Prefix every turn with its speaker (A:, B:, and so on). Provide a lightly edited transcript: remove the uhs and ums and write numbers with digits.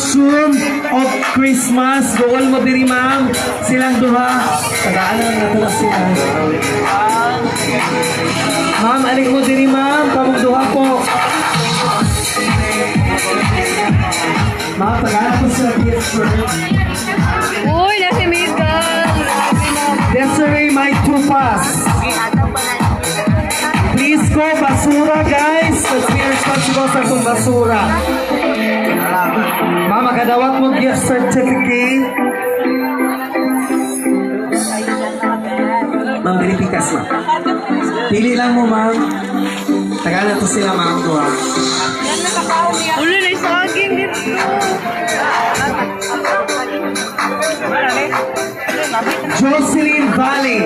A: costume of Christmas. Goal mo diri ma'am. Silang duha. Tagaan lang na tulad sila. Ma'am, alik mo diri ma'am. Kamong duha po. Ma'am, tagaan po sila gift first.
B: Uy, nasi Miguel.
A: Desiree, may tupas. Please go, basura guys. Let's be responsible sa itong basura. Mama, kadawat mo gift certificate. Ma'am, verifikas ma'am. Pili lang mo ma'am. Tagal na to sila ma'am.
B: Ulo na saging dito.
A: Jocelyn Valley.